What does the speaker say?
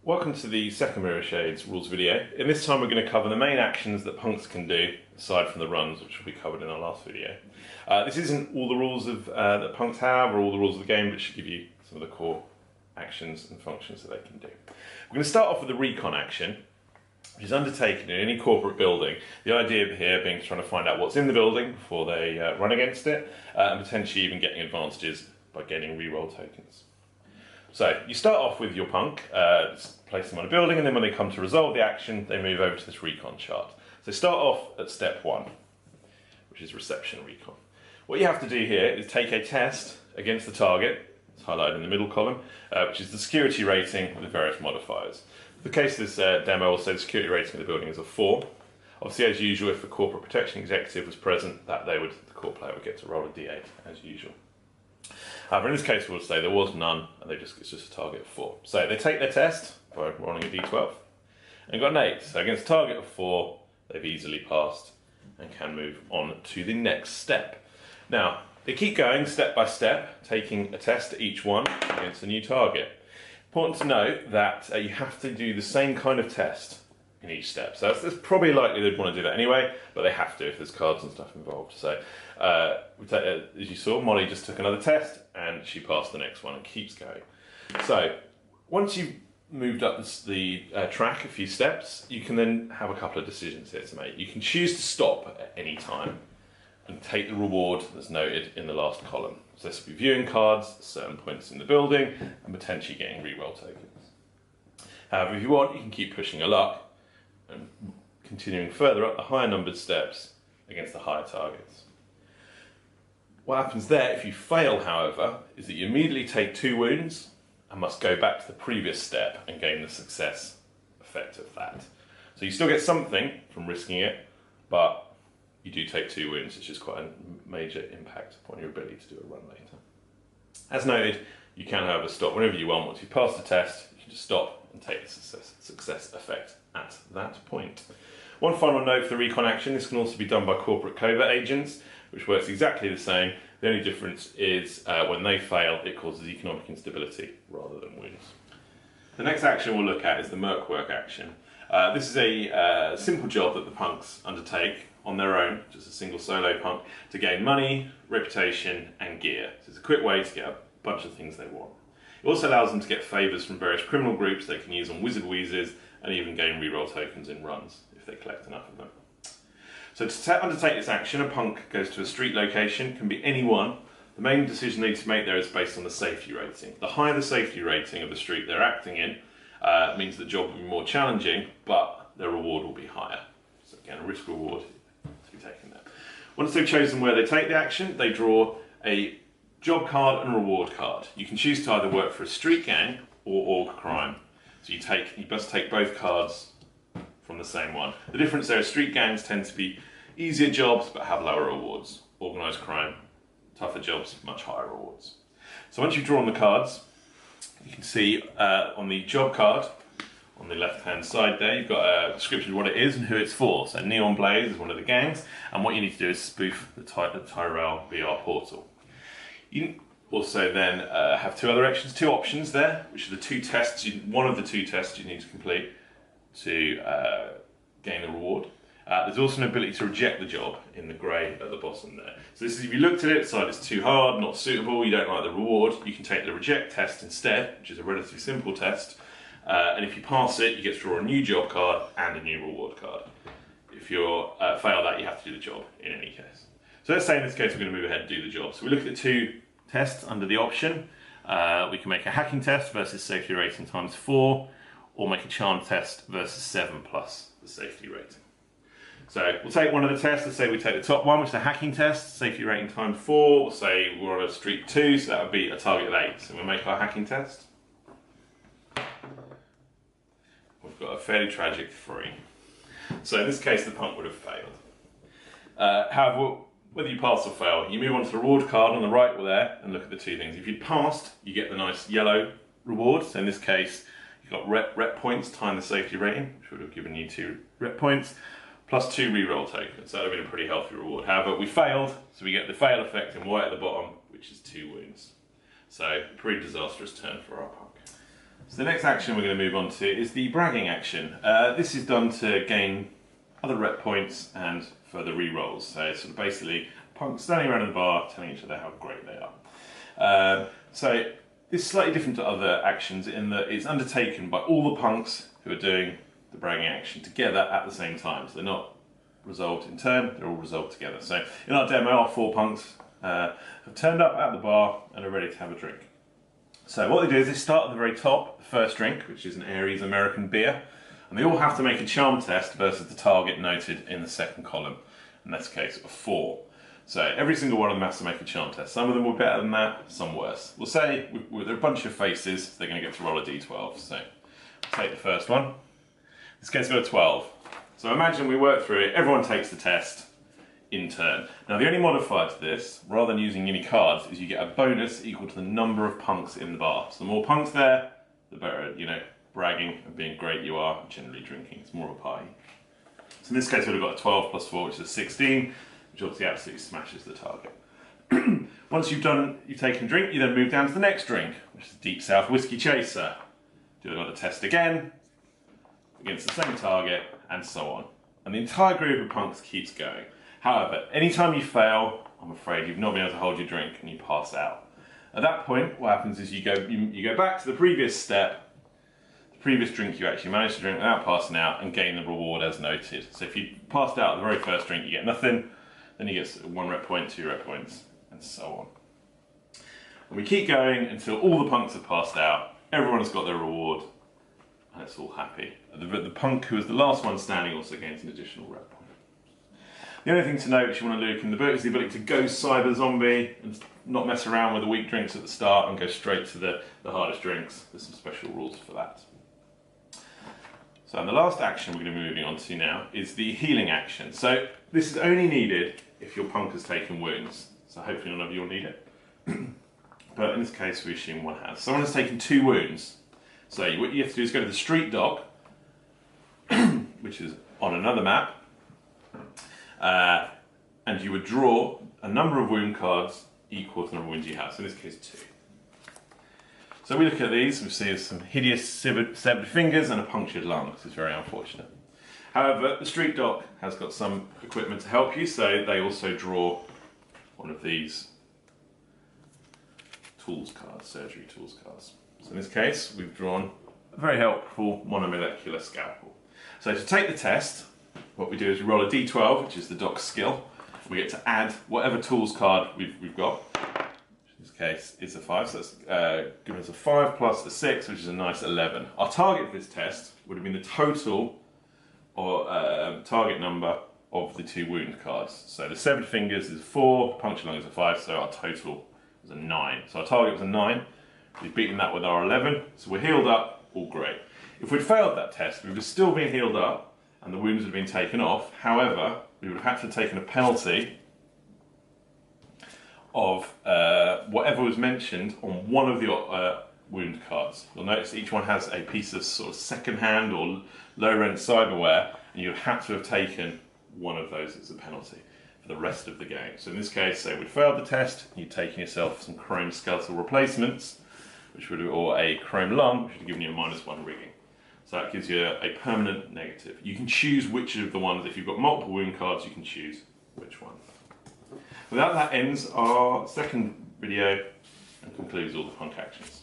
Welcome to the second Mirrorshades rules video. In this time we're going to cover the main actions that punks can do, aside from the runs, which will be covered in our last video. This isn't all the rules that punks have, or all the rules of the game, but it should give you some of the core actions and functions that they can do. We're going to start off with the recon action, which is undertaken in any corporate building. The idea here being trying to find out what's in the building before they run against it, and potentially even getting advantages by gaining reroll tokens. So you start off with your punk, place them on a building, and then when they come to resolve the action, they move over to this recon chart. So start off at step 1, which is reception recon. What you have to do here is take a test against the target, it's highlighted in the middle column, which is the security rating with various modifiers. For the case of this demo, I'll say the security rating of the building is a 4. Obviously, as usual, if the corporate protection executive was present, the core player would get to roll a d8 as usual. However, in this case, we'll say there was none, and it's just a target of 4. So they take their test by rolling a d12, and got an 8. So against a target of 4, they've easily passed and can move on to the next step. Now, they keep going step by step, taking a test at each one against a new target. Important to note that you have to do the same kind of test in each step. So it's probably likely they'd want to do that anyway, but they have to if there's cards and stuff involved. So as you saw, Molly just took another test and she passed the next one and keeps going. So once you've moved up the track a few steps, you can then have a couple of decisions here to make. You can choose to stop at any time and take the reward that's noted in the last column. So this will be viewing cards at certain points in the building and potentially getting reroll tokens. However, if you want, you can keep pushing your luck and continuing further up the higher numbered steps against the higher targets. What happens there, if you fail, however, is that you immediately take 2 wounds and must go back to the previous step and gain the success effect of that. So you still get something from risking it, but you do take 2 wounds, which is quite a major impact upon your ability to do a run later. As noted, you can, however, stop whenever you want. Once you pass the test, you can just stop and take the success effect at that point. One final note for the recon action: this can also be done by corporate covert agents, which works exactly the same. The only difference is when they fail, it causes economic instability rather than wounds. The next action we'll look at is the merc work action. This is a simple job that the punks undertake on their own, just a single solo punk, to gain money, reputation and gear. So it's a quick way to get a bunch of things they want. It also allows them to get favours from various criminal groups they can use on wizard wheezes and even gain reroll tokens in runs if they collect enough of them. So to undertake this action, a punk goes to a street location, can be any one. The main decision they need to make there is based on the safety rating. The higher the safety rating of the street they're acting in means the job will be more challenging, but their reward will be higher. So again, a risk reward to be taken there. Once they've chosen where they take the action, they draw a job card and reward card. You can choose to either work for a street gang or org crime. So you must take both cards from the same one. The difference there is street gangs tend to be easier jobs but have lower rewards. Organised crime, tougher jobs, much higher rewards. So once you've drawn the cards, you can see on the job card on the left hand side there, you've got a description of what it is and who it's for. So Neon Blaze is one of the gangs, and what you need to do is spoof the Tyrell VR portal. You also then have two options there, which are the 2 tests. One of the 2 tests you need to complete to gain the reward. There's also an ability to reject the job in the grey at the bottom there. So this is if you looked at it, decided it's too hard, not suitable, you don't like the reward, you can take the reject test instead, which is a relatively simple test. And if you pass it, you get to draw a new job card and a new reward card. If you fail that, you have to do the job in any case. So let's say in this case we're going to move ahead and do the job. So we look at the 2 tests under the option. We can make a hacking test versus safety rating times 4, or make a charm test versus 7 plus the safety rating. So we'll take one of the tests. Let's say we take the top one, which is a hacking test, safety rating times 4. We'll say we're on a street 2, so that would be a target of 8. So we'll make our hacking test. We've got a fairly tragic 3. So in this case, the punk would have failed. However, whether you pass or fail, you move on to the reward card on the right there and look at the 2 things. If you'd passed, you get the nice yellow reward. So in this case, you've got rep points times the safety rating, which would have given you 2 rep points, plus 2 reroll tokens. So that would have been a pretty healthy reward. However, we failed, so we get the fail effect in white at the bottom, which is 2 wounds. So a pretty disastrous turn for our punk. So the next action we're going to move on to is the bragging action. This is done to gain other rep points and further re-rolls. So it's sort of basically punks standing around in the bar telling each other how great they are. So this is slightly different to other actions in that it's undertaken by all the punks who are doing the bragging action together at the same time. So they're not resolved in turn, they're all resolved together. So in our demo, our 4 punks have turned up at the bar and are ready to have a drink. So what they do is they start at the very top, the first drink, which is an Aries American beer, and they all have to make a charm test versus the target noted in the second column, in this case a 4. So every single one of them has to make a charm test. Some of them were better than that, some worse. We'll say there are a bunch of faces, so they're going to get to roll a d12. So we'll take the first one. This case got a 12. So imagine we work through it, everyone takes the test in turn. Now the only modifier to this, rather than using any cards, is you get a bonus equal to the number of punks in the bar. So the more punks there, the better, bragging and being great you are, generally drinking. It's more of a party. So in this case we've got a 12 plus 4, which is a 16, which obviously absolutely smashes the target. Once you've taken a drink, you then move down to the next drink, which is Deep South Whiskey Chaser. Do another test again, against the same target, and so on. And the entire group of punks keeps going. However, anytime you fail, I'm afraid you've not been able to hold your drink and you pass out. At that point, what happens is you go back to the previous step, the previous drink you actually managed to drink without passing out, and gain the reward as noted. So if you passed out at the very first drink, you get nothing, then you get 1 rep point, 2 rep points, and so on. And we keep going until all the punks have passed out, everyone has got their reward, and it's all happy. The punk who was the last one standing also gains an additional rep point. The only thing to note, which you want to look in the book, is the ability to go cyber zombie and not mess around with the weak drinks at the start and go straight to the hardest drinks. There's some special rules for that. So and the last action we're going to be moving on to now is the healing action. So this is only needed if your punk has taken wounds. So hopefully none of you will need it. But in this case we assume one has. Someone has taken 2 wounds. So what you have to do is go to the street dock, which is on another map, and you would draw a number of wound cards equal to the number of wounds you have, so in this case 2. So we look at these, we see some hideous severed fingers and a punctured lung. This is very unfortunate. However, the street dock has got some equipment to help you, so they also draw one of these tools cards, surgery tools cards. So in this case, we've drawn a very helpful monomolecular scalpel. So to take the test, what we do is we roll a d12, which is the doc skill. We get to add whatever tools card we've got. In this case, it's a 5, so that's giving us a 5 plus a 6, which is a nice 11. Our target for this test would have been the total or target number of the 2 wound cards. So the severed fingers is 4, punctured lung is a 5, so our total was a 9. So our target was a 9. We've beaten that with our 11, so we're healed up, all great. If we'd failed that test, we would have still been healed up and the wounds would have been taken off. However, we would have had to have taken a penalty of whatever was mentioned on one of the wound cards. You'll notice each one has a piece of sort of second-hand or low-rent cyberware, and you'd have to have taken one of those as a penalty for the rest of the game. So in this case, say we'd failed the test, you'd taken yourself some chrome skeletal replacements, or a chrome lung, which would have given you a -1 rigging. So that gives you a permanent negative. You can choose which of the ones, if you've got multiple wound cards, you can choose which one. Well, that ends our second video and concludes all the punk actions.